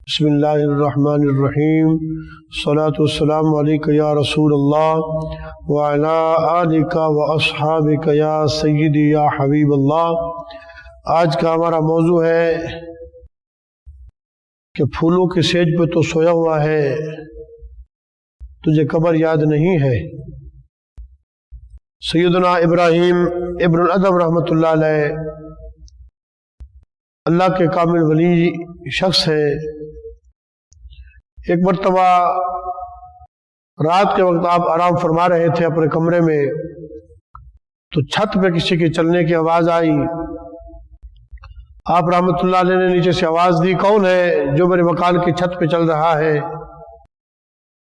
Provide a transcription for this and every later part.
بسم اللہ الرحمن الرحیم، الصلاۃ والسلام علیک یا رسول اللہ وعلی آلک واصحابک یا سیدی یا حبیب اللہ۔ آج کا ہمارا موضوع ہے کہ پھولوں کے سیج پہ تو سویا ہوا ہے، تجھے قبر یاد نہیں ہے۔ سیدنا ابراہیم ابن الادب رحمۃ اللہ علیہ اللہ کے کامل ولی شخص ہے۔ ایک مرتبہ رات کے وقت آپ آرام فرما رہے تھے اپنے کمرے میں، تو چھت پہ کسی کے چلنے کی آواز آئی۔ آپ رحمۃ اللہ علیہ نے نیچے سے آواز دی، کون ہے جو میرے مکان کی چھت پہ چل رہا ہے؟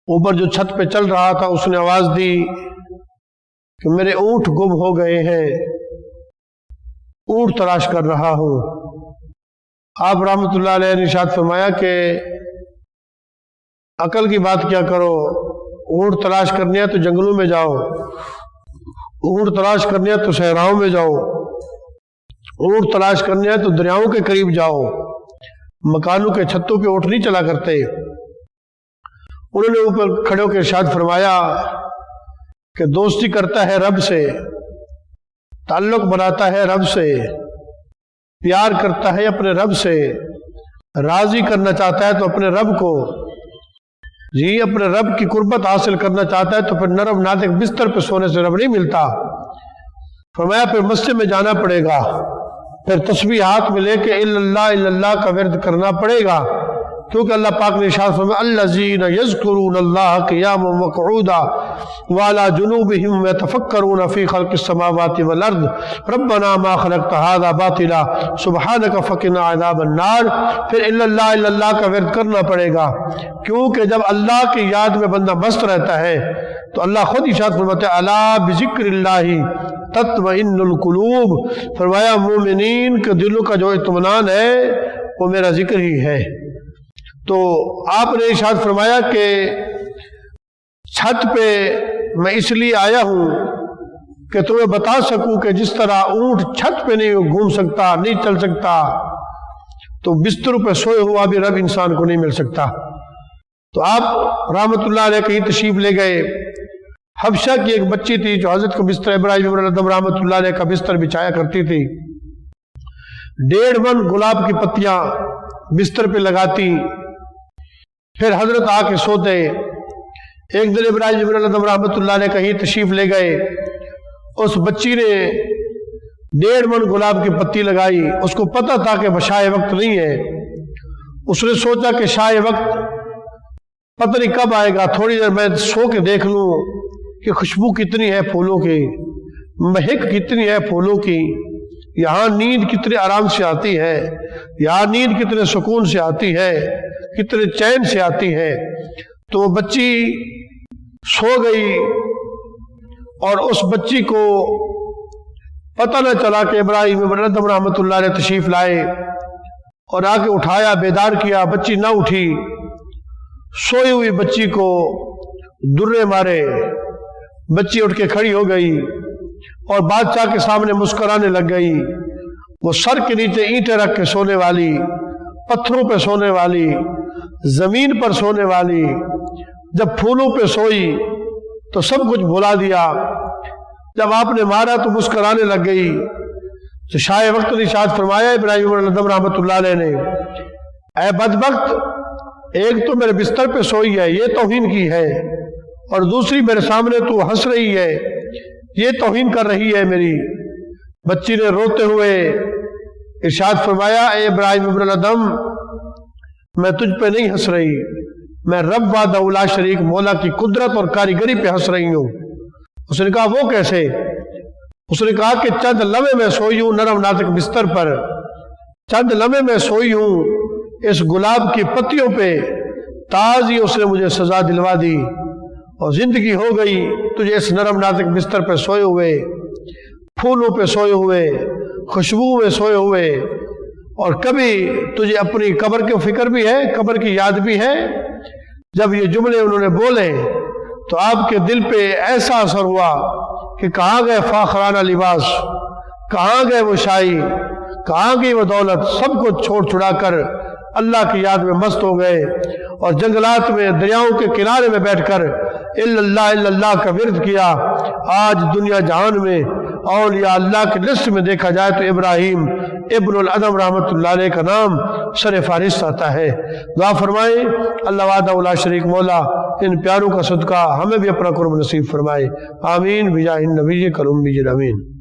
اوپر جو چھت پہ چل رہا تھا اس نے آواز دی کہ میرے اونٹ گم ہو گئے ہیں، اونٹ تلاش کر رہا ہوں۔ آپ رحمۃ اللہ علیہ نے ارشاد فرمایا کہ عقل کی بات کیا کرو، اونٹ تلاش کرنی ہے تو جنگلوں میں جاؤ، اونٹ تلاش کرنی ہے تو صحراؤں میں جاؤ، اونٹ تلاش کرنی ہے تو دریاؤں کے قریب جاؤ، مکانوں کے چھتوں پہ اونٹ نہیں چلا کرتے۔ انہوں نے اوپر کھڑے ہو کے ارشاد فرمایا کہ دوستی کرتا ہے رب سے، تعلق بناتا ہے رب سے، پیار کرتا ہے اپنے رب سے، راضی کرنا چاہتا ہے تو اپنے رب کو، جی اپنے رب کی قربت حاصل کرنا چاہتا ہے تو پھر نرم نازک بستر پہ سونے سے رب نہیں ملتا۔ فرمایا پھر مسجد میں جانا پڑے گا، پھر تسبیح ہاتھ میں لے کے الا اللہ کا ورد کرنا پڑے گا، کیونکہ اللہ پاک نے ارشاد فرمایا الذین یذکرون اللہ قیاما وقعودا وعلی جنوبہم یتفکرون فی خلق السماوات والارض ربنا ما خلقت ھذا باطلا سبحانک فقنا عذاب النار۔ پھر الا اللہ کا ورد کرنا پڑے گا، کیونکہ جب اللہ کی یاد میں بندہ مست رہتا ہے تو اللہ خود ارشاد فرماتے ہیں الا بذکر اللہ تطمئن القلوب۔ فرمایا مومنین کے دلوں کا جو اطمینان ہے وہ میرا ذکر ہی ہے۔ تو آپ نے ارشاد فرمایا کہ چھت پہ میں اس لیے آیا ہوں کہ تمہیں بتا سکوں کہ جس طرح اونٹ چھت پہ نہیں گھوم سکتا، نہیں چل سکتا، تو بستر پہ سوئے ہوا بھی رب انسان کو نہیں مل سکتا۔ تو آپ رحمت اللہ علیہ کہیں تشریف لے گئے۔ حبشہ کی ایک بچی تھی جو حضرت کا بستر ابراہیم ابن الادب رحمت اللہ علیہ کا بستر بچھایا کرتی تھی، 1.5 من گلاب کی پتیاں بستر پہ لگاتی، پھر حضرت آ کے سوتے۔ ایک دن ابراہیم ابن الادب رحمت اللہ علیہ کہیں تشریف لے گئے، اس بچی نے 1.5 من گلاب کی پتی لگائی۔ اس کو پتہ تھا کہ شاہ وقت نہیں ہے، اس نے سوچا کہ شاہ وقت پتہ نہیں کب آئے گا، تھوڑی دیر میں سو کے دیکھ لوں کہ خوشبو کتنی ہے پھولوں کی، مہک کتنی ہے پھولوں کی، یہاں نیند کتنے آرام سے آتی ہے، یہاں نیند کتنے سکون سے آتی ہے، کتنے چین سے آتی ہے۔ تو وہ بچی سو گئی اور اس بچی کو پتہ نہ چلا کہ ابراہیم ابن الادب رحمۃ اللہ علیہ تشریف لائے، اور آ کے اٹھایا، بیدار کیا، بچی نہ اٹھی۔ سوئی ہوئی بچی کو درے مارے، بچی اٹھ کے کھڑی ہو گئی اور بادشاہ کے سامنے مسکرانے لگ گئی۔ وہ سر کے نیچے اینٹیں رکھ کے سونے والی، پتھروں پہ سونے والی، زمین پر سونے والی، جب پھولوں پہ سوئی تو سب کچھ بھلا دیا۔ جب آپ نے مارا تو مسکرانے لگ گئی۔ تو شاہ وقت نے ارشاد فرمایا ابراہیم ابن الادب رحمۃ اللہ علیہ نے، اے بدبخت، ایک تو میرے بستر پہ سوئی ہے، یہ توہین کی ہے، اور دوسری میرے سامنے تو ہنس رہی ہے، یہ توہین کر رہی ہے میری۔ بچی نے روتے ہوئے ارشاد فرمایا اے ابراہیم ابن الادب، میں تجھ پہ نہیں ہنس رہی، میں رب وحدہ لا شریک مولا کی قدرت اور کاریگری پہ ہنس رہی ہوں۔ اس نے کہا وہ کیسے؟ اس نے کہا کہ چند لمحے میں سوئی ہوں نرم نازک بستر پر، چند لمحے میں سوئی ہوں اس گلاب کی پتیوں پہ، تازی اس نے مجھے سزا دلوا دی، اور زندگی ہو گئی تجھے اس نرم نازک بستر پہ سوئے ہوئے، پھولوں پہ سوئے ہوئے، خوشبو میں سوئے ہوئے، اور کبھی تجھے اپنی قبر کی فکر بھی ہے، قبر کی یاد بھی ہے۔ جب یہ جملے انہوں نے بولے تو آپ کے دل پہ ایسا اثر ہوا کہ کہاں گئے فاخرانہ لباس، کہاں گئے وہ شاہی، کہاں گئی وہ دولت، سب کو چھوڑ چھڑا کر اللہ کی یاد میں مست ہو گئے اور جنگلات میں دریاؤں کے کنارے میں بیٹھ کر اللہ کا ورد کیا۔ آج دنیا جہان میں اولیاء اللہ کی لسٹ میں دیکھا جائے تو ابراہیم ابن الادھم رحمۃ اللہ علیہ کا نام سر فہرست آتا ہے۔ دعا فرمائیں اللہ وحدہ لا شریک مولا ان پیاروں کا صدقہ ہمیں بھی اپنا قرب نصیب فرمائے، آمین بجاہ النبی کرم بجل امین۔